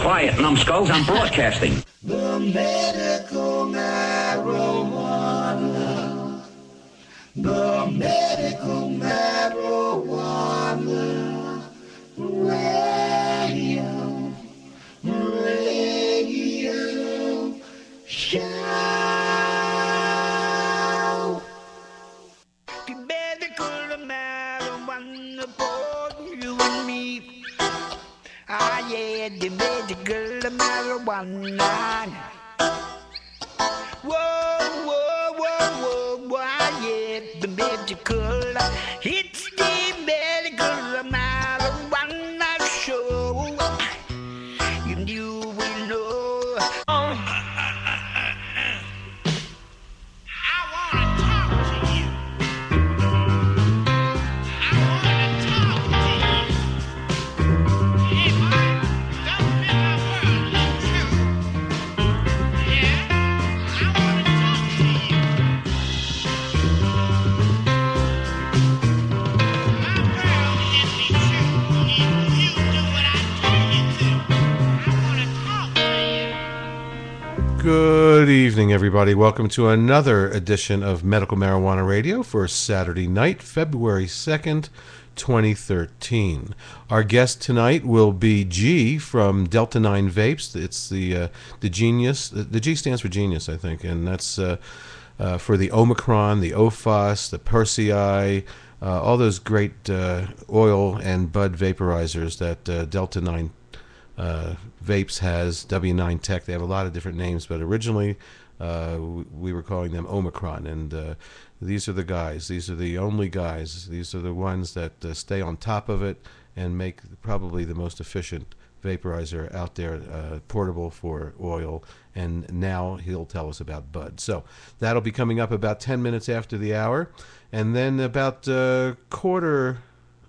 Quiet, numbskulls, I'm broadcasting. The medical marijuana. The medical marijuana. Radio show. The medical marijuana for you and me. Ah, yeah, the medical marijuana. Whoa, whoa, whoa, whoa, whoa, ah, yeah, the medical. It's the medical marijuana show. And you will know. Good evening, everybody. Welcome to another edition of Medical Marijuana Radio for Saturday night, February 2nd, 2013. Our guest tonight will be G from Delta 9 Vapes. It's the Genius. The G stands for Genius, I think, and that's for the Omicron, the Ophos, the Persi, all those great oil and bud vaporizers that Delta 9 Vapes has. W9 Tech, they have a lot of different names, but originally we were calling them Omicron, and these are the guys. These are the only guys. These are the ones that stay on top of it and make probably the most efficient vaporizer out there, portable for oil, and now he'll tell us about bud. So that'll be coming up about 10 minutes after the hour, and then about a quarter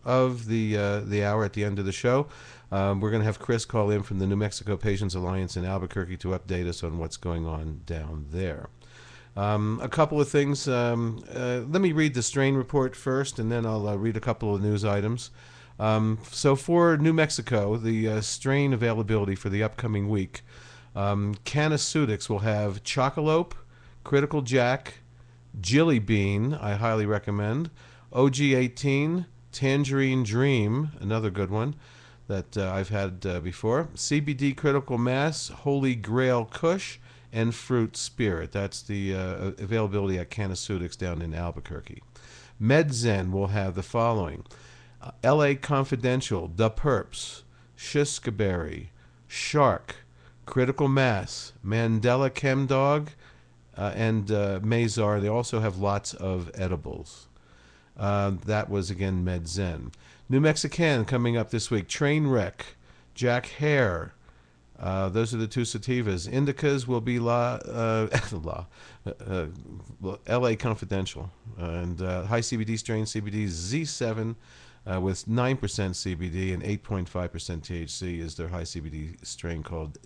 of the hour at the end of the show, we're going to have Chris call in from the New Mexico Patients Alliance in Albuquerque to update us on what's going on down there. A couple of things. Let me read the strain report first, and then I'll read a couple of news items. So for New Mexico, the strain availability for the upcoming week, Canaceutics will have Chocolope, Critical Jack, Jilly Bean, I highly recommend, OG18, Tangerine Dream, another good one that I've had before, CBD Critical Mass, Holy Grail Kush, and Fruit Spirit. That's the availability at Canaceutics down in Albuquerque. MedZen will have the following: LA Confidential, The Perps, Shiskaberry, Shark, Critical Mass, Mandela Chemdog, and Mazar. They also have lots of edibles. That was, again, MedZen. New Mexican coming up this week. Trainwreck, Jack Hare. Those are the two sativas. Indicas will be LA Confidential. And high CBD strain, CBD Z7 with 9% CBD and 8.5% THC is their high CBD strain called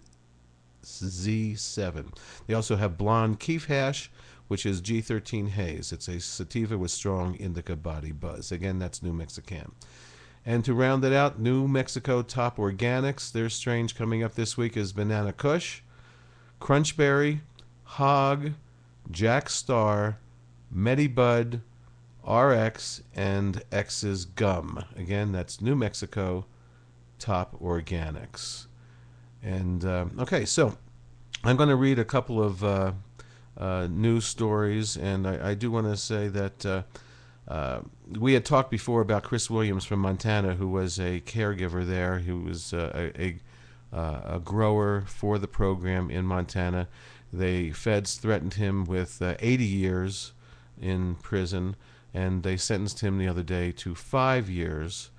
Z7. They also have Blonde Keef Hash, which is G13 Haze. It's a sativa with strong indica body buzz. Again, that's New Mexican. And to round it out, New Mexico Top Organics. Their strains coming up this week is Banana Kush, Crunchberry, Hog, Jack Star, Medibud, RX, and X's Gum. Again, that's New Mexico Top Organics. And, okay, so I'm going to read a couple of news stories, and I do want to say that we had talked before about Chris Williams from Montana, who was a caregiver there, who was a grower for the program in Montana. The feds threatened him with 80 years in prison, and they sentenced him the other day to 5 years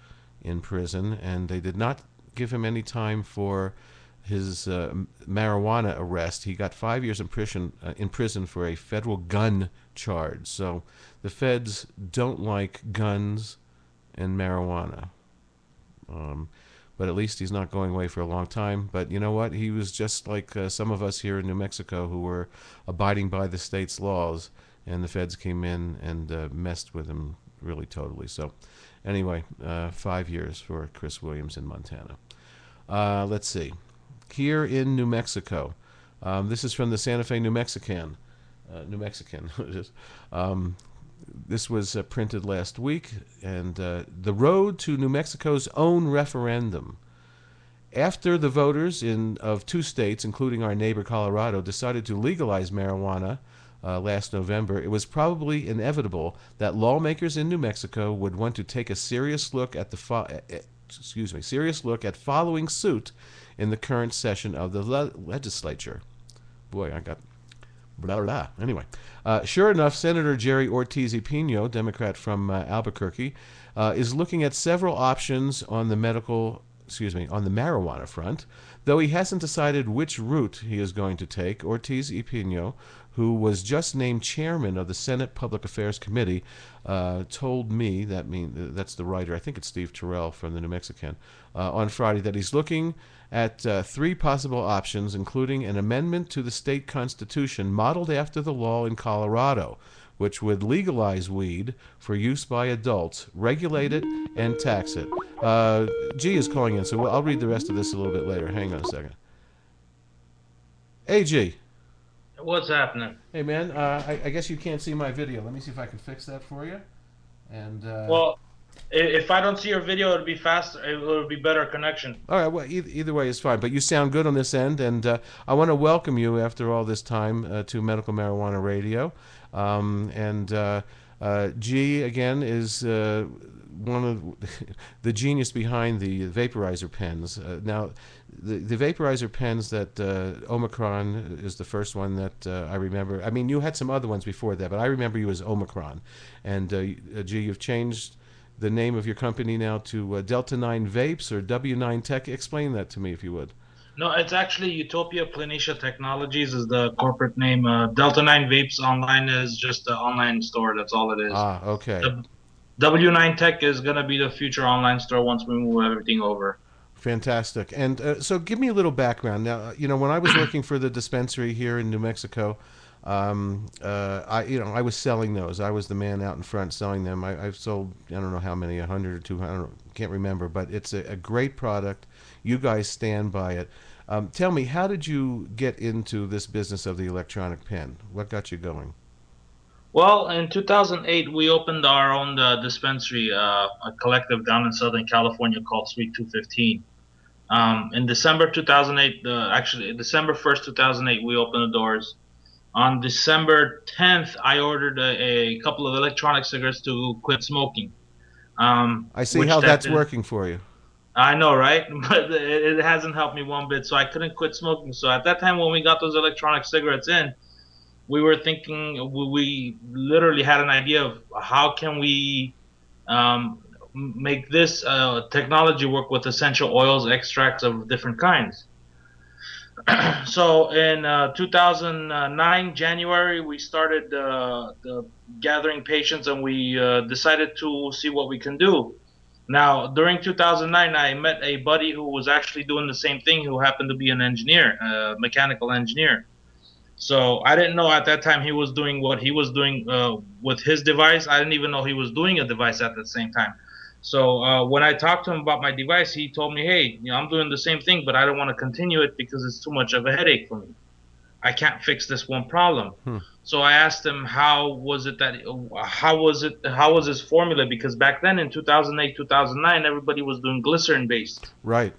in prison, and they did not give him any time for his marijuana arrest. He got 5 years in prison for a federal gun charge. So the feds don't like guns and marijuana. But at least he's not going away for a long time. But you know what? He was just like some of us here in New Mexico who were abiding by the state's laws, and the feds came in and messed with him really totally. So anyway, 5 years for Chris Williams in Montana. Let's see. here in New Mexico. This is from the Santa Fe New Mexican. This was printed last week, and the road to New Mexico's own referendum. After the voters of 2 states, including our neighbor Colorado, decided to legalize marijuana last November, it was probably inevitable that lawmakers in New Mexico would want to take a serious look at following suit in the current session of the legislature. Boy, I got blah blah. Anyway, sure enough, Senator Jerry Ortiz y Pino, Democrat from Albuquerque, is looking at several options on the marijuana front. Though he hasn't decided which route he is going to take, Ortiz y Pino, who was just named chairman of the Senate Public Affairs Committee, told me, that's the writer, I think it's Steve Terrell from the New Mexican, on Friday, that he's looking at 3 possible options, including an amendment to the state constitution modeled after the law in Colorado, which would legalize weed for use by adults, regulate it, and tax it. G is calling in, so I'll read the rest of this a little bit later. Hang on a second. Hey, G. What's happening? Hey, man, I guess you can't see my video. Let me see if I can fix that for you. And well, if I don't see your video, it'll be faster. It'll be better connection. All right. Well, either way is fine. But you sound good on this end, and I want to welcome you after all this time to Medical Marijuana Radio. G again is one of the genius behind the vaporizer pens. Now, the vaporizer pens that Omicron is the first one that I remember. I mean, you had some other ones before that, but I remember you as Omicron. And G, you've changed the name of your company now to Delta 9 Vapes or W9 Tech. Explain that to me, if you would. No, it's actually Utopia Planitia Technologies is the corporate name. Delta 9 Vapes online is just the online store. That's all it is. Ah, okay. W9 Tech is going to be the future online store once we move everything over. Fantastic. And so give me a little background. Now, when I was working for the dispensary here in New Mexico, I was selling those. I was the man out in front selling them. I've sold, I don't know how many, 100 or 200, can't remember, but it's a great product. You guys stand by it. Tell me, how did you get into this business of the electronic pen? What got you going? Well, in 2008, we opened our own dispensary, a collective down in Southern California called Suite 215. In December 2008, December 1st, 2008, we opened the doors. On December 10th, I ordered a couple of electronic cigarettes to quit smoking. I see how that's working for you. I know, right? But it hasn't helped me one bit, so I couldn't quit smoking. So at that time, when we got those electronic cigarettes in, we were thinking, we literally had an idea of how can we make this technology work with essential oils, extracts of different kinds. So in 2009, January, we started gathering patients, and we decided to see what we can do. Now, during 2009, I met a buddy who was actually doing the same thing, who happened to be an engineer, a mechanical engineer. So I didn't know at that time he was doing what he was doing with his device. I didn't even know he was doing a device at the same time. So when I talked to him about my device, he told me, hey, I'm doing the same thing, but I don't want to continue it because it's too much of a headache for me. I can't fix this one problem. So I asked him, how was his formula? Because back then in 2008, 2009, everybody was doing glycerin based. Right.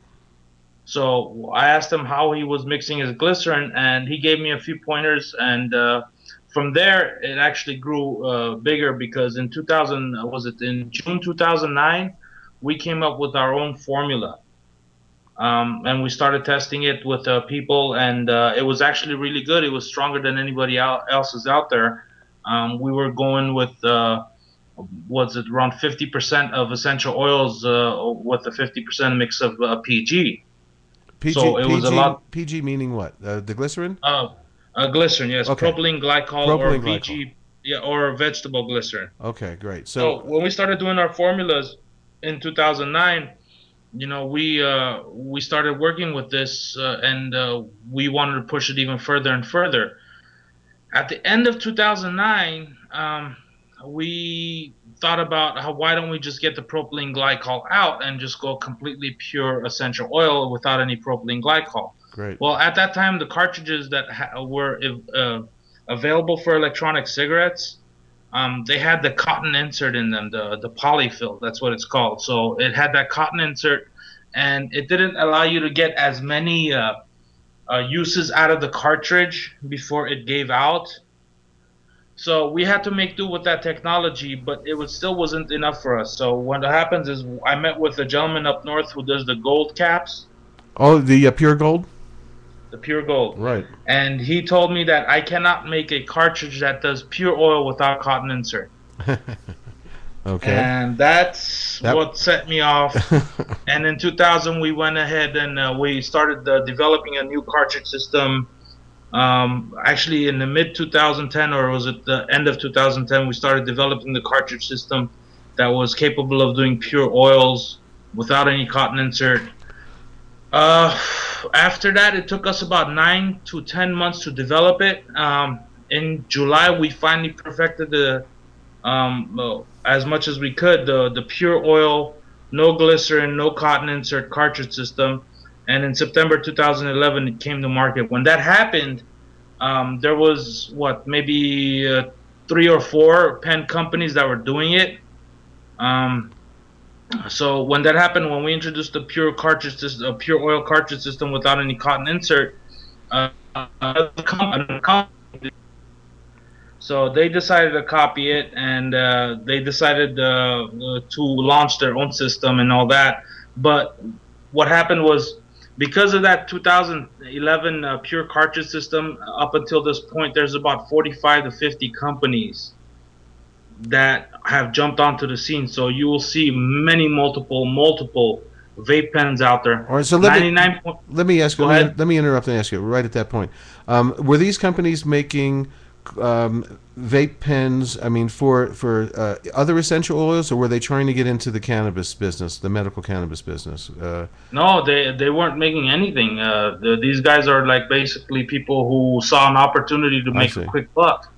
So I asked him how he was mixing his glycerin, and he gave me a few pointers, and from there it actually grew bigger, because in June 2009, we came up with our own formula. And we started testing it with people, and it was actually really good. It was stronger than anybody else's out there. We were going with, around 50% of essential oils with a 50% mix of PG. So it was a lot. PG meaning what? The glycerin? Glycerin, yes. Okay. Propylene glycol or VG, yeah, or vegetable glycerin. Okay, great. So when we started doing our formulas in 2009, we started working with this, and we wanted to push it even further and further. At the end of 2009, we thought about why don't we just get the propylene glycol out and just go completely pure essential oil without any propylene glycol. Great. Well, at that time, the cartridges that were available for electronic cigarettes, they had the cotton insert in them, the polyfill, that's what it's called. So it had that cotton insert, and it didn't allow you to get as many uses out of the cartridge before it gave out. So we had to make do with that technology, but it still wasn't enough for us. So what happens is I met with a gentleman up north who does the gold caps. Oh, the pure gold? The pure gold. Right. And he told me that I cannot make a cartridge that does pure oil without cotton insert. Okay. And that's what set me off. And in 2000, we went ahead and we started developing a new cartridge system. Actually, in the mid 2010, or was it the end of 2010, we started developing the cartridge system that was capable of doing pure oils without any cotton insert. After that, it took us about 9 to 10 months to develop it. In July, we finally perfected the as much as we could the pure oil, no glycerin, no cotton insert cartridge system. And in September 2011, it came to market. When that happened, there was maybe 3 or 4 pen companies that were doing it. So when that happened, when we introduced the pure cartridge system, a pure oil cartridge system without any cotton insert, so they decided to copy it, and they decided to launch their own system and all that. But what happened was, because of that 2011 pure cartridge system, up until this point, there's about 45 to 50 companies that have jumped onto the scene. So you will see multiple vape pens out there. All right, so let me ask you. Let me interrupt and ask you right at that point. Were these companies making vape pens? I mean, for other essential oils, or were they trying to get into the cannabis business, the medical cannabis business? No, they weren't making anything. These guys are like basically people who saw an opportunity to make a quick buck.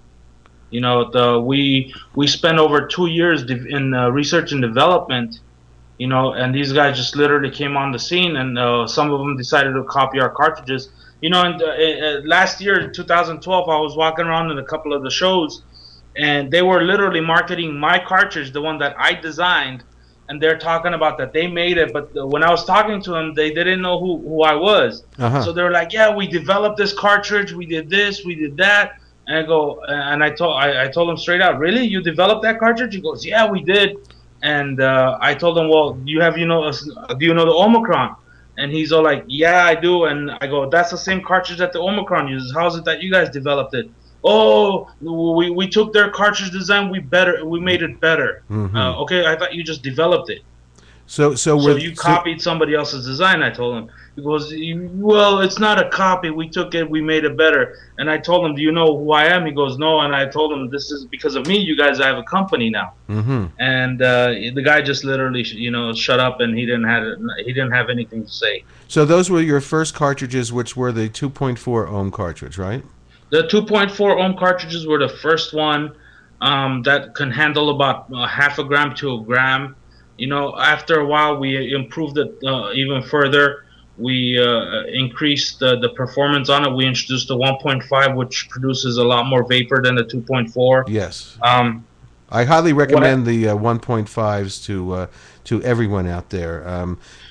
You know, we spent over 2 years in research and development, you know, and these guys just literally came on the scene, and some of them decided to copy our cartridges. You know, and last year, in 2012, I was walking around in a couple of the shows, and they were literally marketing my cartridge, the one that I designed, and they're talking about that they made it, but when I was talking to them, they didn't know who I was. So they were like, yeah, we developed this cartridge, we did this, we did that. And I go, and I told him straight out, really? You developed that cartridge? He goes, yeah, we did. And I told him, well, do you know the Omicron? And he's all like, yeah, I do. And I go, that's the same cartridge that the Omicron uses. How is it that you guys developed it? Oh, we took their cartridge design, we made it better. Okay, I thought you just developed it. So you copied somebody else's design, I told him. He goes, well, it's not a copy. We took it, we made it better. And I told him, do you know who I am? He goes, no. And I told him, this is because of me. You guys have a company now. And the guy just literally, shut up, and he didn't have anything to say. So those were your first cartridges, which were the 2.4 ohm cartridge, right? The 2.4 ohm cartridges were the first one that can handle about half a gram to a gram. You know, after a while, we improved it even further. We increased the performance on it. We introduced the 1.5, which produces a lot more vapor than the 2.4. Yes. I highly recommend the 1.5s to everyone out there.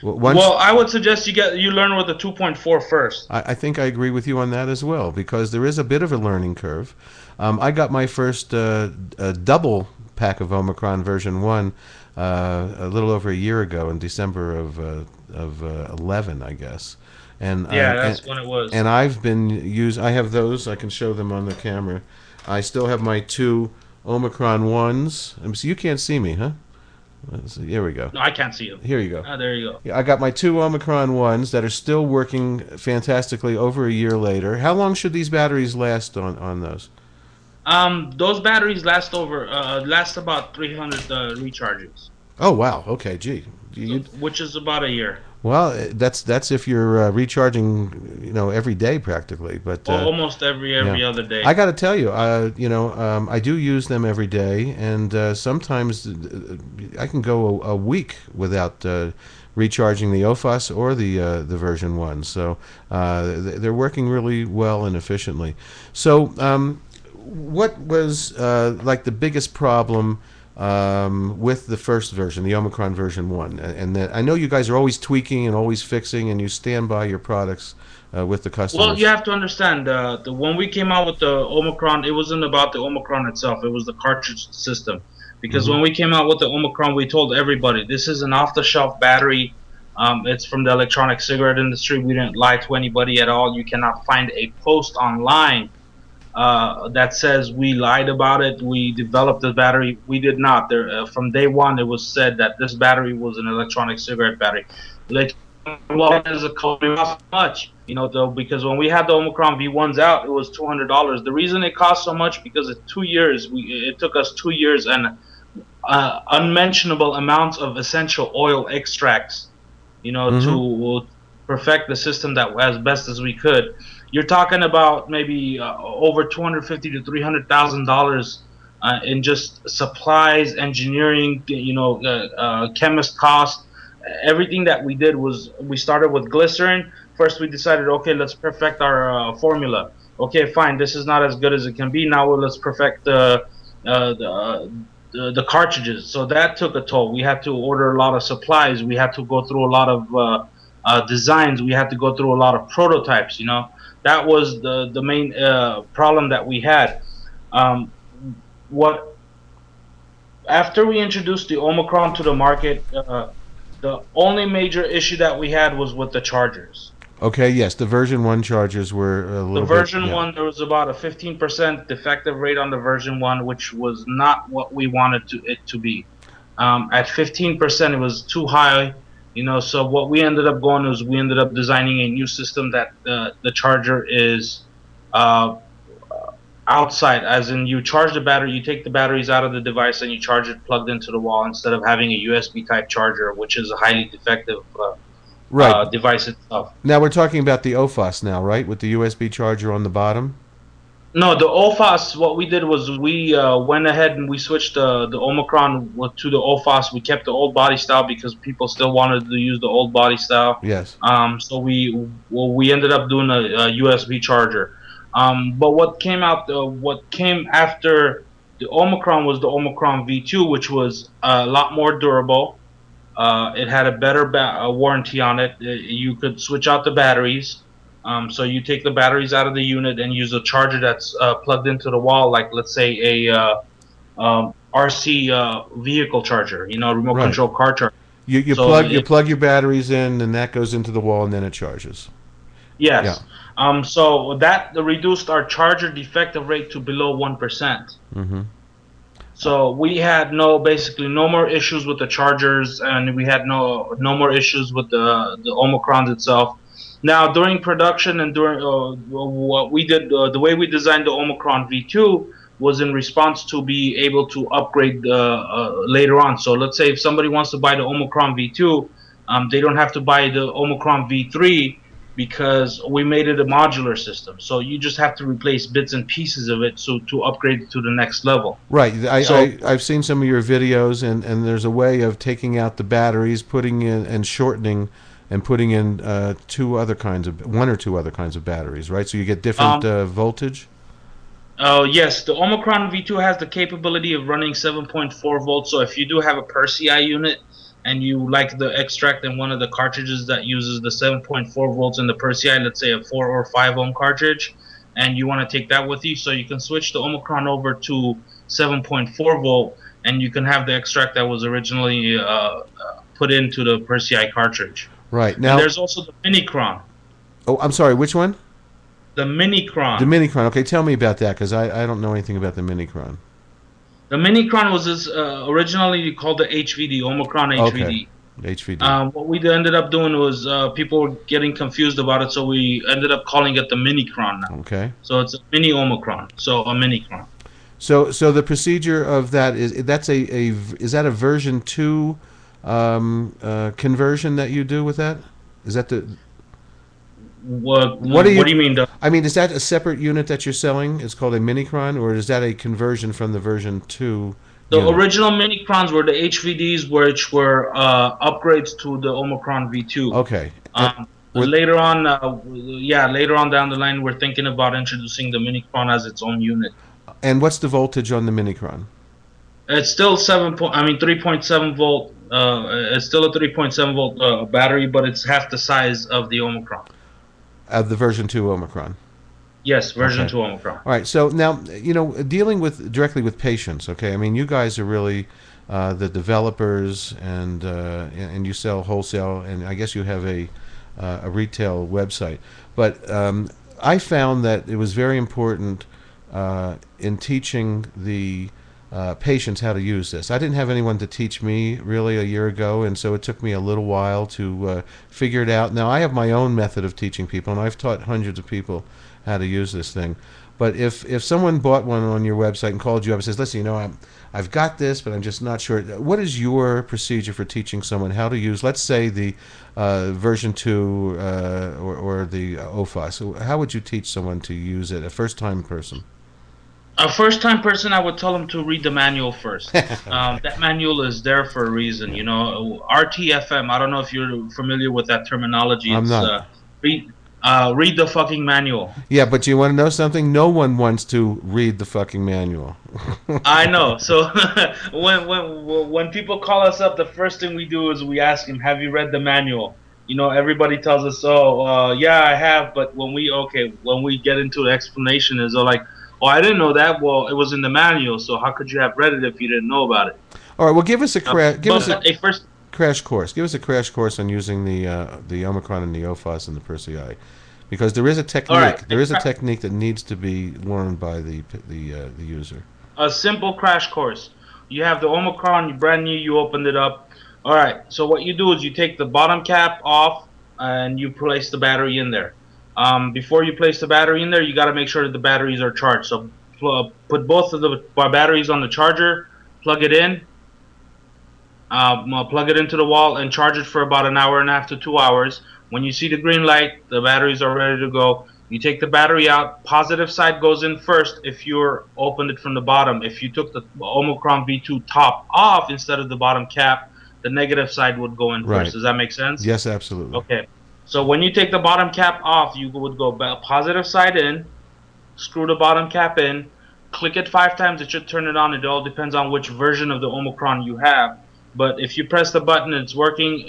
Well, I would suggest you learn with the 2.4 first. I think I agree with you on that as well, because there is a bit of a learning curve. I got my first double pack of Omicron version 1 a little over a year ago in December of 11, I guess. And that's when it was. And I've been I have those. I can show them on the camera. I still have my 2 Omicron 1s. So you can't see me, huh? Here we go. No, I can't see you. Here you go. Oh, there you go. Yeah, I got my 2 Omicron 1s that are still working fantastically over a year later. How long should these batteries last on those? Those batteries last about 300 recharges. Oh wow! Okay, gee, which is about a year. Well, that's if you're recharging, every day practically. But Almost every other day. I got to tell you, I do use them every day, and sometimes I can go a week without recharging the Ophos or the version 1. So they're working really well and efficiently. So what was like the biggest problem with the first version, the Omicron version 1? And that, I know you guys are always tweaking and always fixing, and you stand by your products with the customers. Well, you have to understand, when we came out with the Omicron, it wasn't about the Omicron itself. It was the cartridge system. Because when we came out with the Omicron, we told everybody, this is an off-the-shelf battery. It's from the electronic cigarette industry. We didn't lie to anybody at all. You cannot find a post online that says we lied about it, we developed the battery. We did not. From day one, it was said that this battery was an electronic cigarette battery. Like, well, is it costing how much? Though, because when we had the Omicron V1s out, it was $200. The reason it cost so much, because in 2 years, it took us 2 years and unmentionable amounts of essential oil extracts, to perfect the system that as best as we could. You're talking about maybe over $250,000 to $300,000 in just supplies, engineering, chemist cost. Everything that we did was, we started with glycerin. First, we decided, okay, let's perfect our formula. Okay, fine, this is not as good as it can be. Now let's perfect the cartridges. So that took a toll. We had to order a lot of supplies. We had to go through a lot of designs. We had to go through a lot of prototypes. That was the main problem that we had. After we introduced the Omicron to the market, the only major issue that we had was with the chargers. Okay, yes, the version 1 chargers were a little bit... The version 1, there was about a 15% defective rate on the version 1, which was not what we wanted it to be. At 15%, it was too high. So what we ended up going is we ended up designing a new system that the charger is outside, as in you charge the battery, you take the batteries out of the device and you charge it plugged into the wall, instead of having a USB type charger, which is a highly defective device itself. Now we're talking about the Ophos now, right, with the USB charger on the bottom? No, the Ophos, what we did was we went ahead and we switched the Omicron to the Ophos. We kept the old body style because people still wanted to use the old body style. Yes. So we ended up doing a USB charger. But what came after the Omicron was the Omicron V2, which was a lot more durable. It had a better warranty on it. You could switch out the batteries. So you take the batteries out of the unit and use a charger that's plugged into the wall, like let's say a RC vehicle charger, remote control car charger. You plug your batteries in, and that goes into the wall, and then it charges. Yes. Yeah. So that reduced our charger defective rate to below 1%. Mm-hmm. So we had basically no more issues with the chargers, and we had no more issues with the Omicrons itself. Now, during production and during what we did, the way we designed the Omicron V2 was in response to be able to upgrade later on. So let's say if somebody wants to buy the Omicron V2, they don't have to buy the Omicron V3 because we made it a modular system. So you just have to replace bits and pieces of it to upgrade it to the next level. Right. I've seen some of your videos, and there's a way of taking out the batteries, putting in and shortening, and putting in one or two other kinds of batteries, right? So you get different voltage? Yes, the Omicron V2 has the capability of running 7.4 volts. So if you do have a Persi unit and you like the extract in one of the cartridges that uses the 7.4 volts in the Persi, let's say a 4 or 5 ohm cartridge, and you want to take that with you, so you can switch the Omicron over to 7.4 volt, and you can have the extract that was originally put into the Persi cartridge. Right. Now, and there's also the Minicron. Oh, I'm sorry, which one? The Minicron. The Minicron. Okay, tell me about that, because I don't know anything about the Minicron. The Minicron was originally called the HVD, Omicron HVD. Okay. HVD. What we ended up doing was people were getting confused about it, so we ended up calling it the Minicron now. Okay. So it's a mini Omicron, so a Minicron. So the procedure of that is that a version 2 conversion that you do with that? Is that the What do you mean? I mean, is that a separate unit that you're selling? It's called a Minicron, or is that a conversion from the version 2 The unit? original Minicrons were the HVDs, which were upgrades to the Omicron V2. Okay. Later on, later on down the line, we're thinking about introducing the Minicron as its own unit. And what's the voltage on the Minicron? It's still 3.7 volt. It's still a 3.7 volt battery, but it's half the size of the Omicron. Of the version 2 Omicron. Yes, version 2 Omicron. All right. So now, dealing directly with patients. Okay. I mean, you guys are really the developers, and you sell wholesale, and I guess you have a retail website. But I found that it was very important in teaching the patients how to use this. I didn't have anyone to teach me really a year ago, and so it took me a little while to figure it out. Now I have my own method of teaching people, and I've taught hundreds of people how to use this thing. But if someone bought one on your website and called you up and says, listen, I've got this, but I'm just not sure. What is your procedure for teaching someone how to use, let's say, the version 2 or the Ophos? How would you teach someone to use it, a first-time person? A first-time person, I would tell them to read the manual first. That manual is there for a reason. RTFM, I don't know if you're familiar with that terminology. I'm not. Read the fucking manual. Yeah, but you want to know something? No one wants to read the fucking manual. I know. So when people call us up, the first thing we do is we ask them, have you read the manual? Everybody tells us, yeah, I have. But when we get into the explanation, is like, oh, I didn't know that. Well, it was in the manual, so how could you have read it if you didn't know about it? All right. Well, give us a crash course. Give us a crash course on using the Omicron and the Ophos and the Persi, because there is a technique. Right. There is a technique that needs to be learned by the user. A simple crash course. You have the Omicron, you brand new, you opened it up. All right. So what you do is you take the bottom cap off and you place the battery in there. Before you place the battery in there, you got to make sure that the batteries are charged. So put both of the batteries on the charger, plug it in, plug it into the wall, and charge it for about an hour and a half to 2 hours. When you see the green light, the batteries are ready to go. You take the battery out. Positive side goes in first if you opened it from the bottom. If you took the Omicron V2 top off instead of the bottom cap, the negative side would go in first. Does that make sense? Yes, absolutely. Okay. So when you take the bottom cap off, you would go positive side in, screw the bottom cap in, click it 5 times. It should turn it on. It all depends on which version of the Omicron you have. But if you press the button, it's working.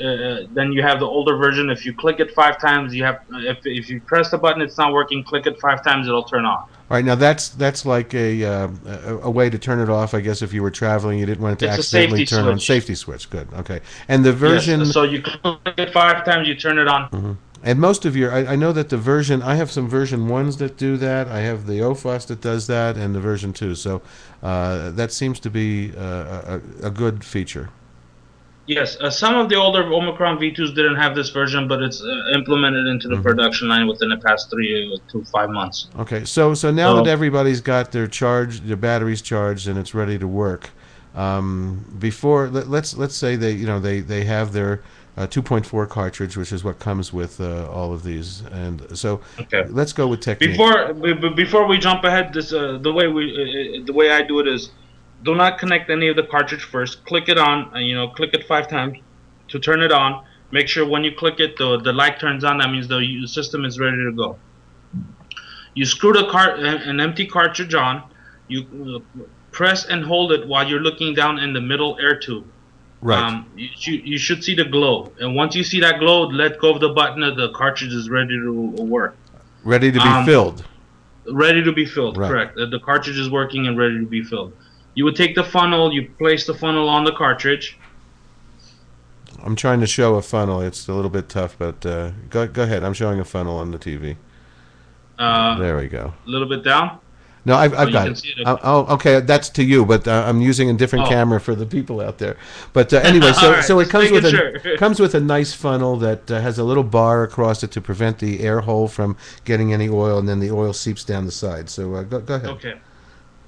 Then you have the older version. If you click it 5 times, you have. If you press the button, it's not working. Click it 5 times, it'll turn on. All right, now that's like a way to turn it off. I guess if you were traveling, you didn't want it to accidentally turn on. Safety switch. Good. Okay. And the version. Yes, so you click it 5 times, you turn it on. Mm-hmm. And most of I know that the version, I have some version 1s that do that. I have the Ophos that does that, and the version 2. So that seems to be a good feature. Yes, some of the older Omicron V2s didn't have this version, but it's implemented into the production line within the past 3 to 5 months. Okay, so now that everybody's got their batteries charged, and it's ready to work, before let's say they have their 2.4 cartridge, which is what comes with all of these, and so let's go with technique. Before we jump ahead, the way I do it is, do not connect any of the cartridge first. Click it on, click it 5 times to turn it on. Make sure when you click it, the light turns on. That means the system is ready to go. You screw an empty cartridge on. You press and hold it while you're looking down in the middle air tube. Right. You should see the glow, and once you see that glow, let go of the button. The cartridge is ready to work. Ready to be filled. Ready to be filled. Right. Correct. The cartridge is working and ready to be filled. You would take the funnel, you place the funnel on the cartridge. I'm trying to show a funnel. It's a little bit tough, but go ahead. I'm showing a funnel on the TV. There we go. A little bit down? No, I've got it. Okay, that's to you, but I'm using a different camera for the people out there. But anyway, so it comes with a nice funnel that has a little bar across it to prevent the air hole from getting any oil, and then the oil seeps down the side. So go ahead. Okay.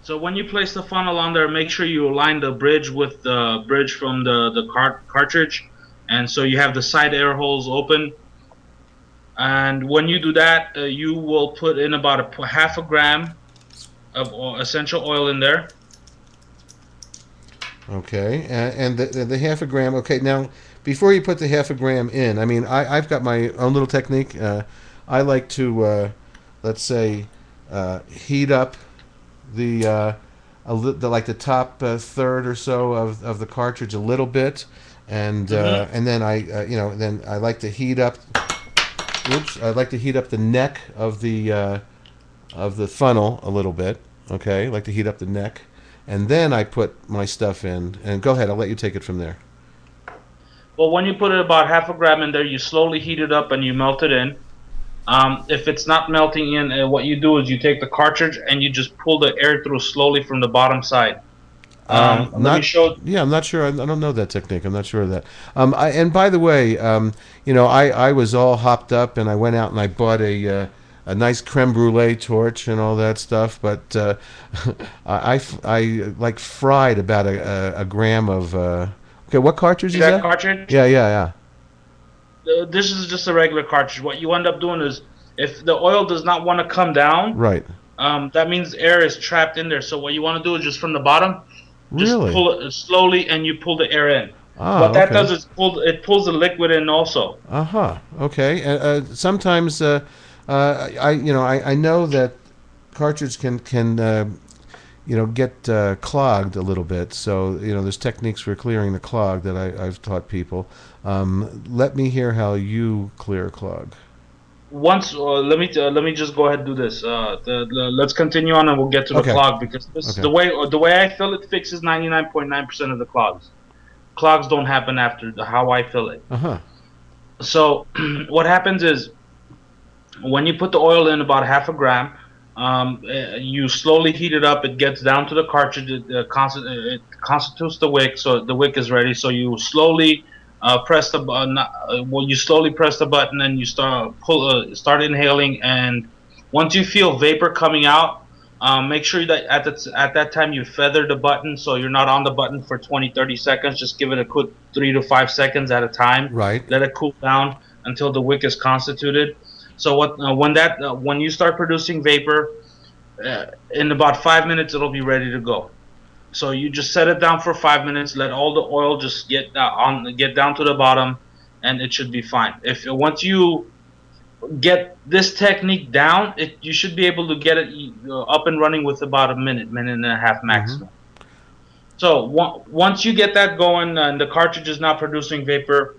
So when you place the funnel on there, make sure you align the bridge with the bridge from the cartridge, and so you have the side air holes open. And when you do that, you will put in about half a gram of essential oil in there. Okay, and the half a gram. Okay, now before you put the half a gram in, I mean, I've got my own little technique. I like to, let's say, heat up the like the top third or so of the cartridge a little bit, and then then I like to heat up. Oops, I like to heat up the neck of the funnel a little bit. Okay, I like to heat up the neck. And then I put my stuff in. And go ahead, I'll let you take it from there. Well, when you put it about half a gram in there, you slowly heat it up and you melt it in. If it's not melting in, what you do is you take the cartridge and you just pull the air through slowly from the bottom side. Let me show. Yeah, I'm not sure. I don't know that technique. I'm not sure of that. And by the way, I was all hopped up and I went out and I bought a nice creme brulee torch and all that stuff, but I like fried about a gram of. Okay, what cartridge is that? Cartridge? Yeah. This is just a regular cartridge. What you end up doing is, if the oil does not want to come down, right? That means air is trapped in there. So what you want to do is just from the bottom, just pull it slowly, and you pull the air in. What that does is it pulls the liquid in also. Okay. Sometimes. I know that cartridge can get clogged a little bit. So there's techniques for clearing the clog that I've taught people. Let me hear how you clear a clog. Once, let me just go ahead and do this. Let's continue on, and we'll get to the clog, because the way I fill it fixes 99.9% of the clogs. Clogs don't happen after how I fill it. So what happens is, when you put the oil in about half a gram, you slowly heat it up. It gets down to the cartridge. It constitutes the wick, so the wick is ready. So you slowly press the button. You slowly press the button, and you start inhaling. And once you feel vapor coming out, make sure that at that time you feather the button, so you're not on the button for 20-30 seconds. Just give it a quick 3 to 5 seconds at a time. Right. Let it cool down until the wick is constituted. So when you start producing vapor, in about 5 minutes it'll be ready to go. So you just set it down for 5 minutes, let all the oil just get down to the bottom, and it should be fine. Once you get this technique down, you should be able to get it up and running with about a minute and a half maximum. So once you get that going and the cartridge is not producing vapor,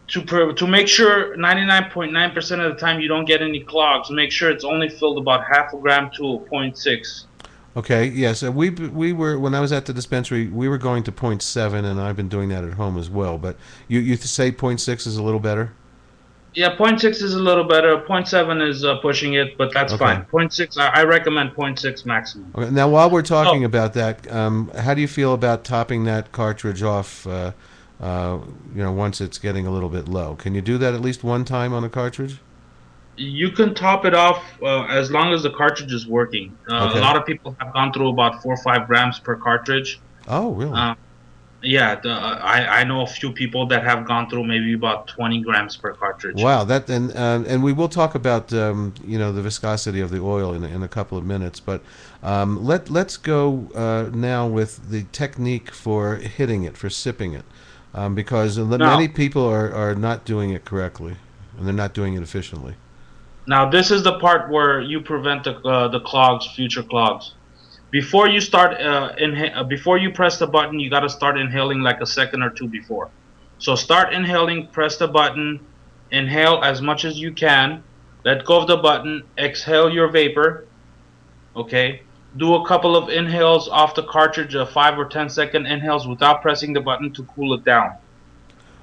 to make sure 99.9% of the time you don't get any clogs, make sure it's only filled about half a gram to a 0.6. Okay, yes. We were, when I was at the dispensary, we were going to 0.7, and I've been doing that at home as well. But you say 0.6 is a little better? Yeah, 0.6 is a little better. 0.7 is pushing it, but that's fine. 0.6, I recommend 0.6 maximum. Okay. Now, while we're talking about that, how do you feel about topping that cartridge off once it's getting a little bit low? Can you do that at least one time on a cartridge? You can top it off as long as the cartridge is working. A lot of people have gone through about 4 or 5 grams per cartridge. Oh, really? Yeah, I know a few people that have gone through maybe about 20 grams per cartridge. Wow, that and we will talk about the viscosity of the oil in a couple of minutes, but let's go now with the technique for hitting it, for sipping it, because many people are not doing it correctly, and they're not doing it efficiently. Now, this is the part where you prevent the clogs, future clogs. Before you start, before you press the button, you got to start inhaling like a second or two before. So start inhaling, press the button, inhale as much as you can, let go of the button, exhale your vapor. Okay, do a couple of inhales off the cartridge, 5 or 10 second inhales without pressing the button to cool it down.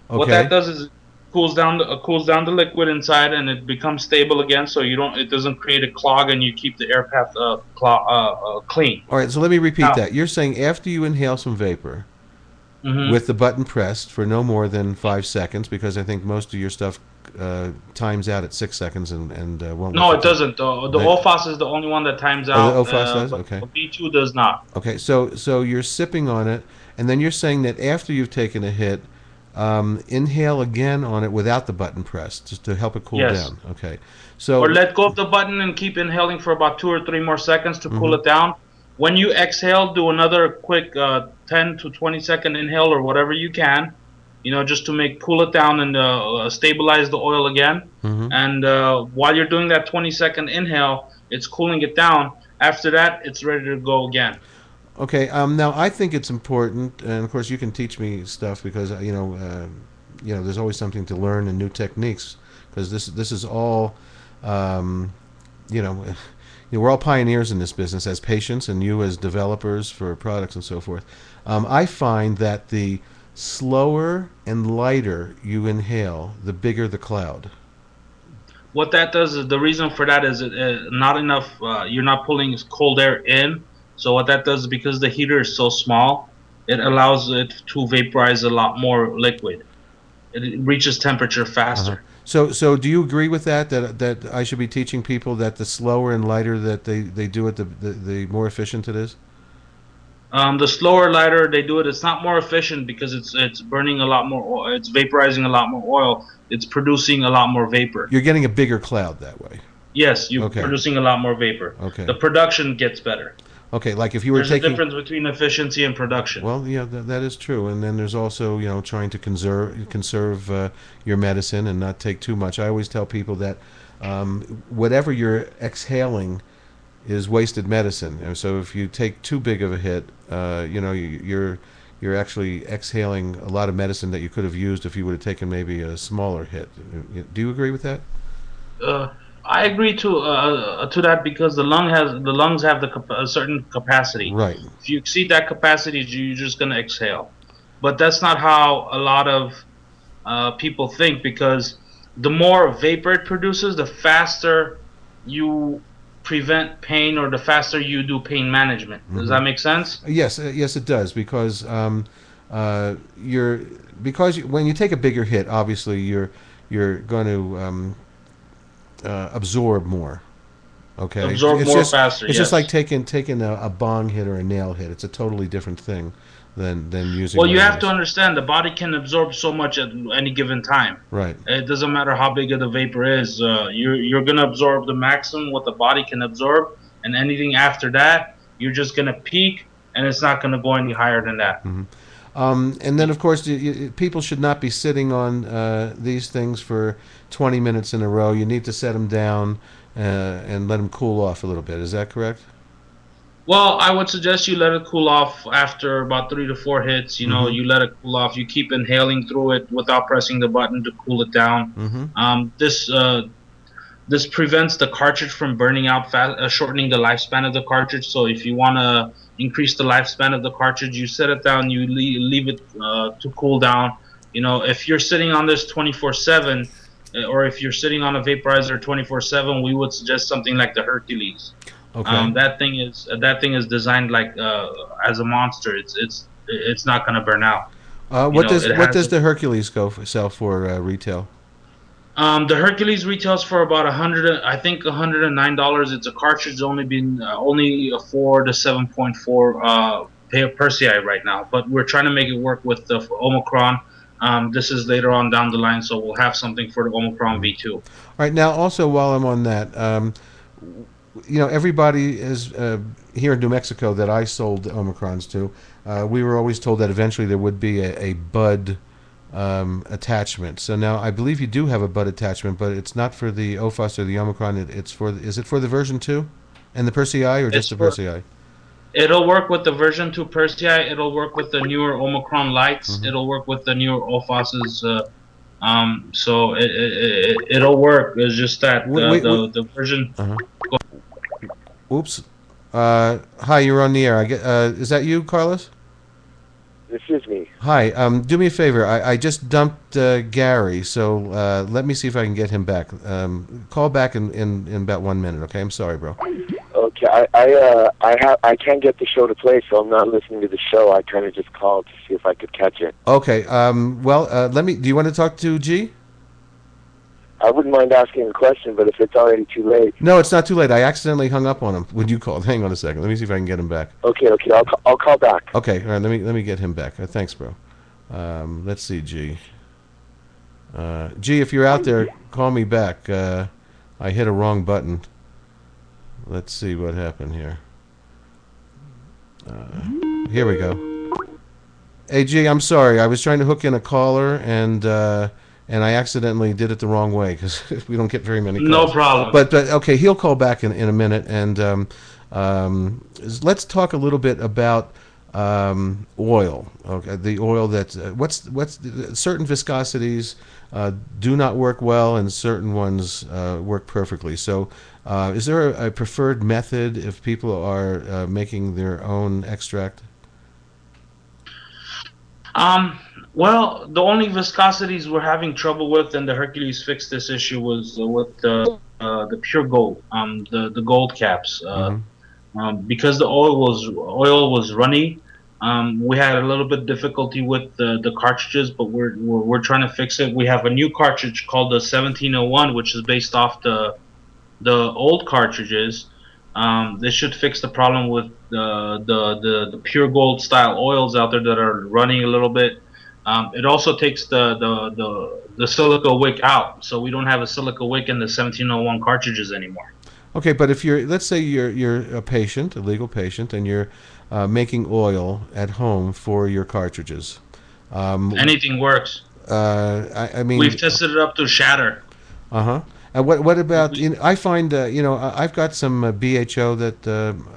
Okay. What that does is cools down the liquid inside, and it becomes stable again, so it doesn't create a clog, and you keep the air path clean. All right, so let me repeat that. You're saying after you inhale some vapor, with the button pressed for no more than 5 seconds, because I think most of your stuff times out at 6 seconds and won't. No, it doesn't. The Ophos is the only one that times out. Oh, the Ophos does? But Okay. the V2 does not. Okay, so you're sipping on it, and then you're saying that after you've taken a hit, inhale again on it without the button pressed, just to help it cool down. Okay. So or let go of the button and keep inhaling for about 2 or 3 more seconds to cool it down. When you exhale, do another quick 10 to 20 second inhale or whatever you can, just to cool it down and stabilize the oil again. And while you're doing that 20-second inhale, it's cooling it down. After that, it's ready to go again. Okay. Now I think it's important, and of course you can teach me stuff because there's always something to learn and new techniques, because this is all we're all pioneers in this business as patients, and you as developers for products and so forth. I find that the slower and lighter you inhale, the bigger the cloud. What that does is, the reason for that is not enough. You're not pulling cold air in. So what that does is, because the heater is so small, it allows it to vaporize a lot more liquid. It reaches temperature faster. So do you agree with that I should be teaching people that the slower and lighter that they do it, the more efficient it is? The slower, lighter they do it, it's not more efficient because it's burning a lot more oil. It's vaporizing a lot more oil. It's producing a lot more vapor. You're getting a bigger cloud that way. Yes, you're producing a lot more vapor. Okay. The production gets better. Okay, like if you were There's a difference between efficiency and production. Well, yeah, that is true. And then there's also, trying to conserve your medicine and not take too much. I always tell people that whatever you're exhaling is wasted medicine. And so if you take too big of a hit, you're actually exhaling a lot of medicine that you could have used if you would have taken maybe a smaller hit. Do you agree with that? I agree to that, because the lungs have a certain capacity. Right. If you exceed that capacity, you're just going to exhale. But that's not how a lot of people think, because the more vapor it produces, the faster you prevent pain, or the faster you do pain management. Does that make sense? Yes, it does, because when you take a bigger hit, obviously you're going to absorb more. Okay. Absorb more faster. It's just like taking a bong hit or a nail hit. It's a totally different thing than using. Well, you have to understand, the body can absorb so much at any given time. Right. It doesn't matter how big the vapor is. You're going to absorb the maximum what the body can absorb, and anything after that, you're just going to peak, and it's not going to go any higher than that. And then, of course, people should not be sitting on these things for 20 minutes in a row. You need to set them down and let them cool off a little bit. Is that correct? Well, I would suggest you let it cool off after about 3 to 4 hits. You let it cool off. You keep inhaling through it without pressing the button to cool it down. This prevents the cartridge from burning out fast, shortening the lifespan of the cartridge. So if you want to increase the lifespan of the cartridge, you set it down, you leave it to cool down. If you're sitting on this 24/7, or if you're sitting on a vaporizer 24/7, we would suggest something like the Hercules. Okay. That thing is designed like as a monster. It's not going to burn out. What does the Hercules sell for retail? The Hercules retails for about $109. It's a cartridge only a 4 to 7.4 Persi right now, but we're trying to make it work with the Omicron. This is later on down the line, so we'll have something for the Omicron V2. All right. Now, also while I'm on that, everybody is here in New Mexico that I sold Omicrons to. We were always told that eventually there would be a bud attachment. So now I believe you do have a bud attachment, but it's not for the Ophos or the Omicron. Is it for the version 2 and the Persi or just the Persi? It'll work with the version 2 Persi. It'll work with the newer Omicron lights. It'll work with the newer Ophoses. So it'll work. It's just that the version. Oops. Hi, you're on the air. Is that you, Carlos? This is me. Hi. Do me a favor. I just dumped Gary, so let me see if I can get him back. Call back in about 1 minute, okay? I'm sorry, bro. Okay, I can't get the show to play, so I'm not listening to the show. I kind of just called to see if I could catch it. Okay. Well, let me. Do you want to talk to G? I wouldn't mind asking a question, but if it's already too late. No, it's not too late. I accidentally hung up on him when you called. Hang on a second. Let me see if I can get him back. Okay, I'll call back. Okay. All right. Let me get him back. Thanks, bro. Let's see, G. G, if you're out there, call me back. I hit a wrong button. Let's see what happened here. Here we go. Hey, G, I'm sorry. I was trying to hook in a caller, and I accidentally did it the wrong way because we don't get very many calls. No problem. But okay, he'll call back in a minute, and let's talk a little bit about oil. Okay, the oil that what's certain viscosities do not work well, and certain ones work perfectly. So, is there a preferred method if people are making their own extract? Well, the only viscosities we're having trouble with, and the Hercules fixed this issue, was with the pure gold, the gold caps. Because the oil was runny, we had a little bit difficulty with the cartridges, but we're trying to fix it. We have a new cartridge called the 1701, which is based off the old cartridges. This should fix the problem with the pure gold style oils out there that are running a little bit. It also takes the silica wick out, so we don't have a silica wick in the 1701 cartridges anymore. Okay, but if let's say you're a patient, a legal patient, and you're making oil at home for your cartridges. Anything works. I mean, we've tested it up to shatter. And what about? I find I've got some BHO that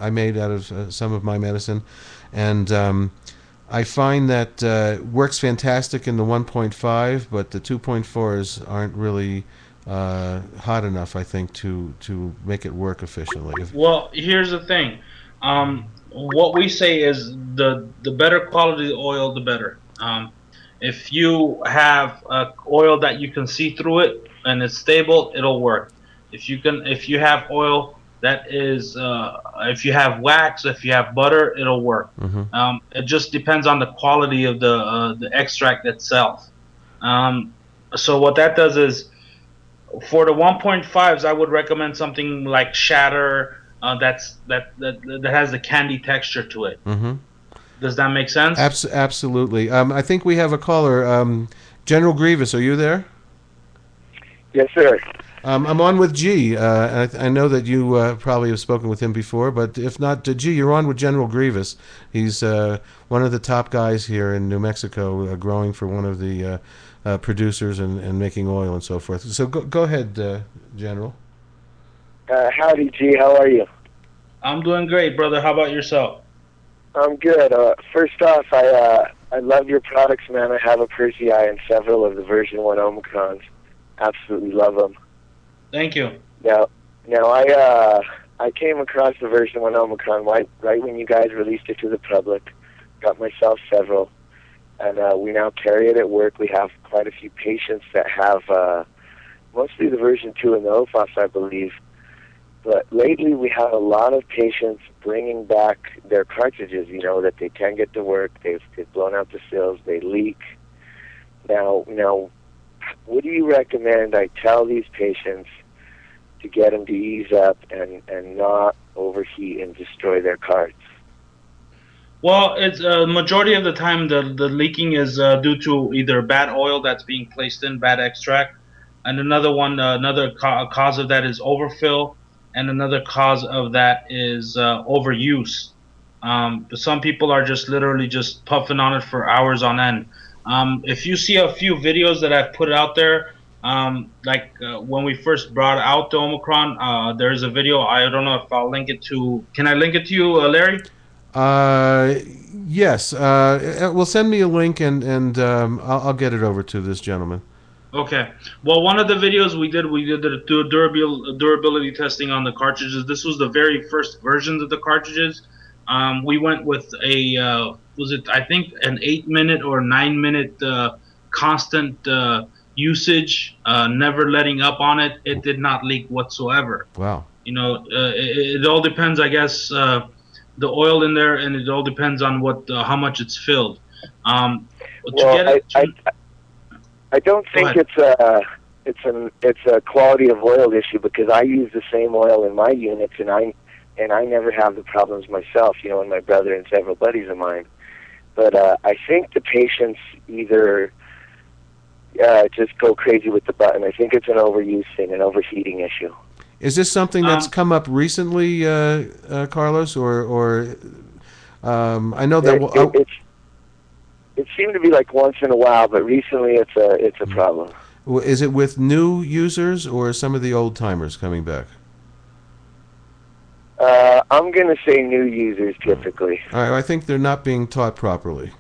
I made out of some of my medicine, and I find that works fantastic in the 1.5, but the 2.4s aren't really hot enough, I think, to make it work efficiently. Well, here's the thing. What we say is the better quality oil, the better. If you have oil that you can see through it and it's stable, it'll work. If you have oil that is, if you have wax, if you have butter, it'll work. It just depends on the quality of the extract itself. So what that does is, for the 1.5s, I would recommend something like shatter that has a candy texture to it. Does that make sense? Absolutely. I think we have a caller. General Grievous, are you there? Yes, sir. I'm on with G. I know that you probably have spoken with him before, but if not, G, you're on with General Grievous. He's one of the top guys here in New Mexico, growing for one of the producers and making oil and so forth. So go ahead, General. Howdy, G. How are you? I'm doing great, brother. How about yourself? I'm good. First off, I love your products, man. I have a Persi and several of the version 1 Omicrons. Absolutely love them. Thank you. Now, I came across the version 1 Omicron right when you guys released it to the public. Got myself several, and we now carry it at work. We have quite a few patients that have mostly the version 2 and the Ophos, I believe. But lately we have a lot of patients bringing back their cartridges, that they can't get to work. They've blown out the seals. They leak. Now, what do you recommend I tell these patients to get them to ease up and not overheat and destroy their carts? Well, it's majority of the time the leaking is due to either bad oil that's being placed in, bad extract, and another cause of that is overfill, and another cause of that is overuse. But some people are just literally just puffing on it for hours on end. If you see a few videos that I've put out there, when we first brought out the Omicron, there's a video. I don't know if I'll link it to. Can I link it to you, Larry? Yes. Well, send me a link and I'll get it over to this gentleman. Okay. Well, one of the videos we did the durability testing on the cartridges. This was the very first versions of the cartridges. We went with a I think an 8-minute or 9-minute constant usage, never letting up on it. It did not leak whatsoever. Wow. It all depends, I guess, the oil in there, and it all depends on how much it's filled. To Well, get it, I don't think it's a quality of oil issue, because I use the same oil in my units, and I never have the problems myself, and my brother and several buddies of mine. But I think the patients either just go crazy with the button. I think it's an overuse thing, an overheating issue. Is this something that's come up recently, Carlos, or I know that it seemed to be like once in a while, but recently it's a problem. Is it with new users or some of the old timers coming back? I'm going to say new users typically. I think they're not being taught properly.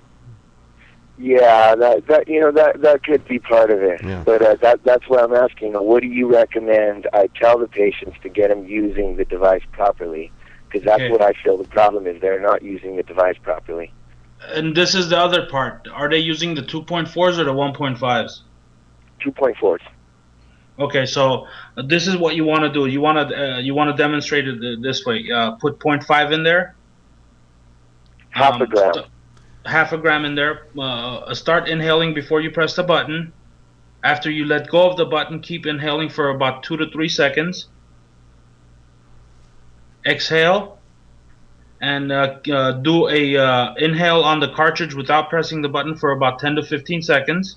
Yeah, that could be part of it. Yeah. But that's what I'm asking. What do you recommend I tell the patients to get them using the device properly? Because that's what I feel the problem is. They're not using the device properly. And this is the other part. Are they using the 2.4s or the 1.5s? 2.4s. Okay, so this is what you want to do. You want to demonstrate it this way. Put 0.5 in there. Half a gram. Half a gram in there. Start inhaling before you press the button. After you let go of the button, keep inhaling for about 2 to 3 seconds. Exhale, and do a inhale on the cartridge without pressing the button for about 10 to 15 seconds.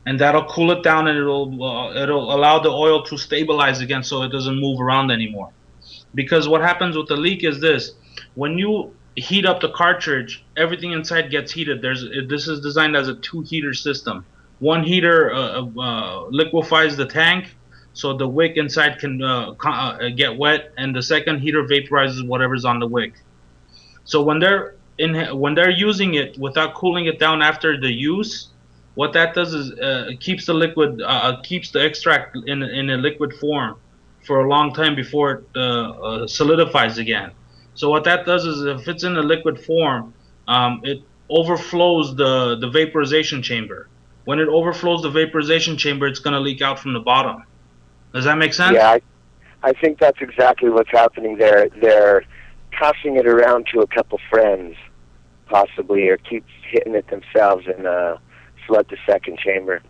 And that'll cool it down, and it'll allow the oil to stabilize again, so it doesn't move around anymore. Because what happens with the leak is this: when you heat up the cartridge, everything inside gets heated. This is designed as a 2-heater system. One heater liquefies the tank, so the wick inside can get wet, and the second heater vaporizes whatever's on the wick. So when they're using it without cooling it down after the use, what that does is keeps the extract in a liquid form for a long time before it solidifies again. So what that does is, if it's in a liquid form, it overflows the vaporization chamber. When it overflows the vaporization chamber, it's going to leak out from the bottom. Does that make sense? Yeah, I think that's exactly what's happening there. They're passing it around to a couple friends, possibly, or keep hitting it themselves and flood the second chamber.